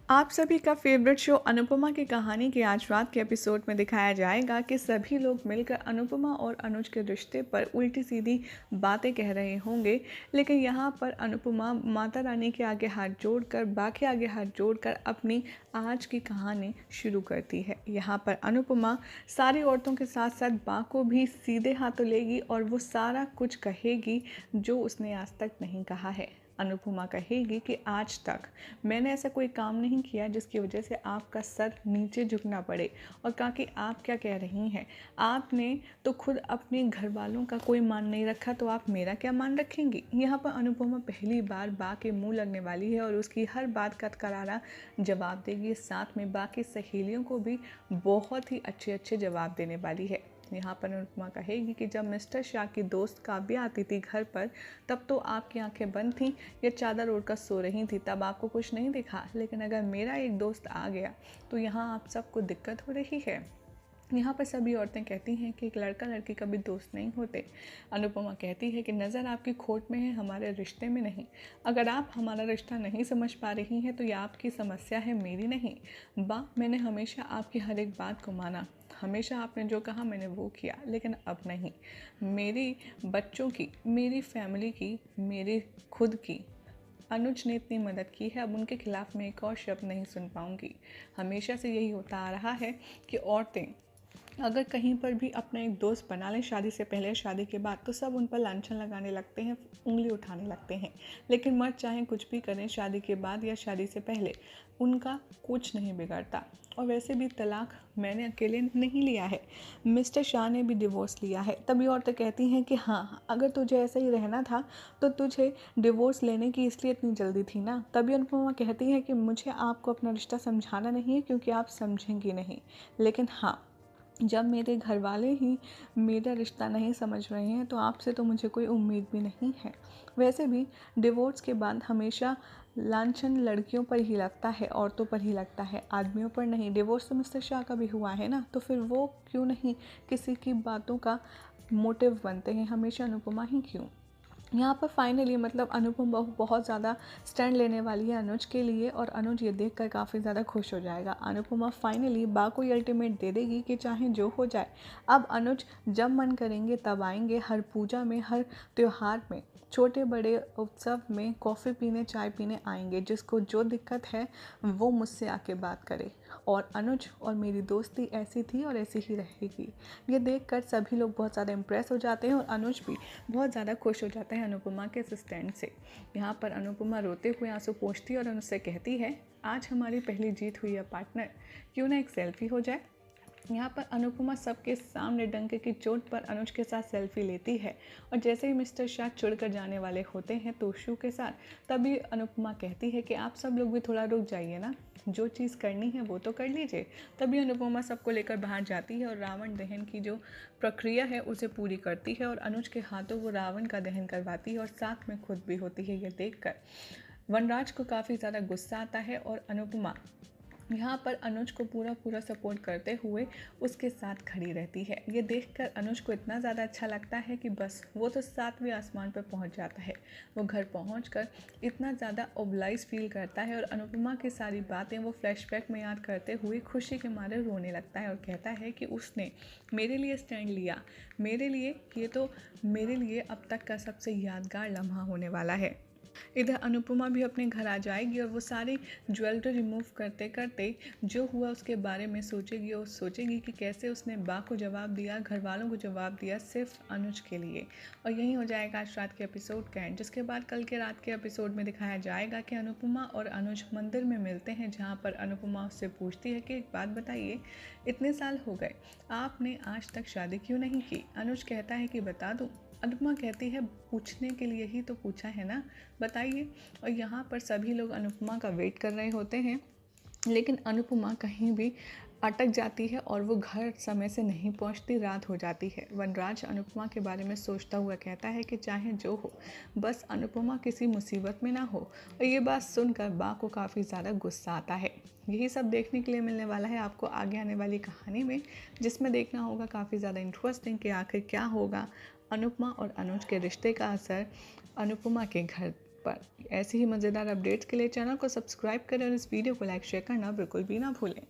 आप सभी का फेवरेट शो अनुपमा की कहानी के आज रात के एपिसोड में दिखाया जाएगा कि सभी लोग मिलकर अनुपमा और अनुज के रिश्ते पर उल्टी सीधी बातें कह रहे होंगे। लेकिन यहाँ पर अनुपमा माता रानी के आगे हाथ जोड़कर, बा के आगे हाथ जोड़कर अपनी आज की कहानी शुरू करती है। यहाँ पर अनुपमा सारी औरतों के साथ साथ बा को भी सीधे हाथों लेगी और वो सारा कुछ कहेगी जो उसने आज तक नहीं कहा है। अनुपमा कहेगी कि आज तक मैंने ऐसा कोई काम नहीं किया जिसकी वजह से आपका सर नीचे झुकना पड़े। और कहा कि आप क्या कह रही हैं, आपने तो खुद अपने घर वालों का कोई मान नहीं रखा, तो आप मेरा क्या मान रखेंगी। यहाँ पर अनुपमा पहली बार बा के मुंह लगने वाली है और उसकी हर बात का करारा जवाब देगी। साथ में बाकी सहेलियों को भी बहुत ही अच्छे अच्छे जवाब देने वाली है। यहाँ पर अनुपमा कहेगी कि जब मिस्टर शाह की दोस्त काव्या आती थी घर पर, तब तो आपकी आंखें बंद थीं या चादर ओढ़कर सो रही थी, तब आपको कुछ नहीं दिखा। लेकिन अगर मेरा एक दोस्त आ गया तो यहाँ आप सबको दिक्कत हो रही है। यहाँ पर सभी औरतें कहती हैं कि एक लड़का लड़की कभी दोस्त नहीं होते। अनुपमा कहती है कि नज़र आपकी खोट में है, हमारे रिश्ते में नहीं। अगर आप हमारा रिश्ता नहीं समझ पा रही हैं तो यह आपकी समस्या है, मेरी नहीं। बा, मैंने हमेशा आपकी हर एक बात को माना, हमेशा आपने जो कहा मैंने वो किया, लेकिन अब नहीं। मेरी बच्चों की, मेरी फैमिली की, मेरी खुद की अनुज ने इतनी मदद की है, अब उनके खिलाफ मैं एक और शब्द नहीं सुन पाऊंगी। हमेशा से यही होता आ रहा है कि औरतें अगर कहीं पर भी अपना एक दोस्त बना लें शादी से पहले, शादी के बाद, तो सब उन पर लांछन लगाने लगते हैं, उंगली उठाने लगते हैं। लेकिन मर्द चाहे कुछ भी करें, शादी के बाद या शादी से पहले उनका कुछ नहीं बिगड़ता। और वैसे भी तलाक मैंने अकेले नहीं लिया है, मिस्टर शाह ने भी डिवोर्स लिया है। तभी औरतें कहती हैं कि हाँ, अगर तुझे ऐसा ही रहना था तो तुझे डिवोर्स लेने की इसलिए इतनी जल्दी थी ना। तभी अनुपमा कहती है कि मुझे आपको अपना रिश्ता समझाना नहीं है, क्योंकि आप समझेंगी नहीं। लेकिन हाँ, जब मेरे घर वाले ही मेरा रिश्ता नहीं समझ रहे हैं तो आपसे तो मुझे कोई उम्मीद भी नहीं है। वैसे भी डिवोर्स के बाद हमेशा लांछन लड़कियों पर ही लगता है, औरतों पर ही लगता है, आदमियों पर नहीं। डिवोर्स तो मिस्टर शाह का भी हुआ है ना, तो फिर वो क्यों नहीं किसी की बातों का मोटिव बनते हैं, हमेशा अनुपमा ही क्यों। यहाँ पर फाइनली मतलब अनुपमा बहुत ज़्यादा स्टैंड लेने वाली है अनुज के लिए, और अनुज ये देखकर काफ़ी ज़्यादा खुश हो जाएगा। अनुपमा फाइनली बा को ये अल्टीमेट दे देगी कि चाहे जो हो जाए, अब अनुज जब मन करेंगे तब आएंगे, हर पूजा में, हर त्यौहार में, छोटे बड़े उत्सव में कॉफ़ी पीने, चाय पीने आएंगे। जिसको जो दिक्कत है वो मुझसे आके बात करे। और अनुज और मेरी दोस्ती ऐसी थी और ऐसी ही रहेगी। ये देखकर सभी लोग बहुत ज़्यादा इम्प्रेस हो जाते हैं और अनुज भी बहुत ज़्यादा खुश हो जाता है अनुपमा के असिस्टेंट से। यहाँ पर अनुपमा रोते हुए आंसू पोंछती है और उनसे कहती है, आज हमारी पहली जीत हुई है पार्टनर, क्यों ना एक सेल्फी हो जाए। यहाँ पर अनुपमा सबके सामने डंके की चोट पर अनुज के साथ सेल्फी लेती है। और जैसे ही मिस्टर शाह चुड़कर जाने वाले होते हैं तोशु के साथ, तभी अनुपमा कहती है कि आप सब लोग भी थोड़ा रुक जाइए ना, जो चीज़ करनी है वो तो कर लीजिए। तभी अनुपमा सबको लेकर बाहर जाती है और रावण दहन की जो प्रक्रिया है उसे पूरी करती है और अनुज के हाथों वो रावण का दहन करवाती है और साथ में खुद भी होती है। यह देखकर वनराज को काफ़ी ज़्यादा गुस्सा आता है और अनुपमा यहाँ पर अनुज को पूरा सपोर्ट करते हुए उसके साथ खड़ी रहती है। ये देखकर अनुज को इतना ज़्यादा अच्छा लगता है कि बस वो तो 7वें आसमान पर पहुँच जाता है। वो घर पहुँचकर इतना ज़्यादा ओबलाइज फील करता है और अनुपमा की सारी बातें वो फ्लैशबैक में याद करते हुए खुशी के मारे रोने लगता है और कहता है कि उसने मेरे लिए स्टैंड लिया, मेरे लिए, ये तो मेरे लिए अब तक का सबसे यादगार लम्हा होने वाला है। इधर अनुपमा भी अपने घर आ जाएगी और वो सारी ज्वेलरी रिमूव करते करते जो हुआ उसके बारे में सोचेगी और सोचेगी कि कैसे उसने बा को जवाब दिया, घर वालों को जवाब दिया, सिर्फ अनुज के लिए। और यही हो जाएगा आज रात के एपिसोड का एंड, जिसके बाद कल के रात के एपिसोड में दिखाया जाएगा कि अनुपमा और अनुज मंदिर में मिलते हैं, जहाँ पर अनुपमा उससे पूछती है कि एक बात बताइए, इतने साल हो गए, आपने आज तक शादी क्यों नहीं की। अनुज कहता है कि बता दूँ। अनुपमा कहती है, पूछने के लिए ही तो पूछा है ना, बताइए। और यहाँ पर सभी लोग अनुपमा का वेट कर रहे होते हैं, लेकिन अनुपमा कहीं भी अटक जाती है और वो घर समय से नहीं पहुंचती, रात हो जाती है। वनराज अनुपमा के बारे में सोचता हुआ कहता है कि चाहे जो हो, बस अनुपमा किसी मुसीबत में ना हो। और ये बात सुनकर बा को काफ़ी ज़्यादा गुस्सा आता है। यही सब देखने के लिए मिलने वाला है आपको आगे आने वाली कहानी में, जिसमें देखना होगा काफ़ी ज़्यादा इंटरेस्टिंग कि आखिर क्या होगा। अनुपमा और अनुज के रिश्ते का असर अनुपमा के घर पर। ऐसे ही मज़ेदार अपडेट्स के लिए चैनल को सब्सक्राइब करें और इस वीडियो को लाइक शेयर करना बिल्कुल भी ना भूलें।